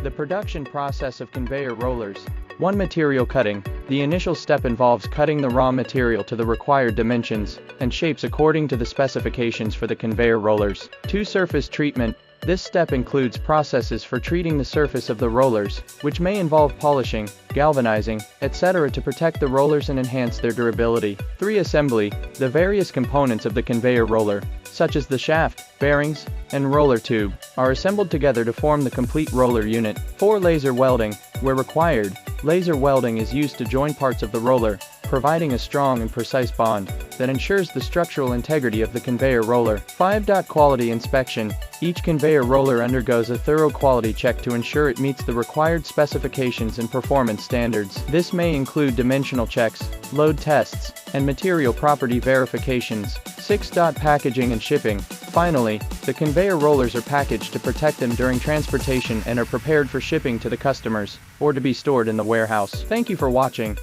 The production process of conveyor rollers. 1. Material cutting. The initial step involves cutting the raw material to the required dimensions and shapes according to the specifications for the conveyor rollers. 2. Surface treatment. This step includes processes for treating the surface of the rollers, which may involve polishing, galvanizing, etc. to protect the rollers and enhance their durability. 3. Assembly. The various components of the conveyor roller, such as the shaft, bearings, and roller tube, are assembled together to form the complete roller unit. 4. Laser welding. Where required, laser welding is used to join parts of the roller, providing a strong and precise bond that ensures the structural integrity of the conveyor roller. 5. Quality inspection. Each conveyor roller undergoes a thorough quality check to ensure it meets the required specifications and performance standards. This may include dimensional checks, load tests, and material property verifications. 6. Packaging and shipping. Finally, the conveyor rollers are packaged to protect them during transportation and are prepared for shipping to the customers, or to be stored in the warehouse. Thank you for watching.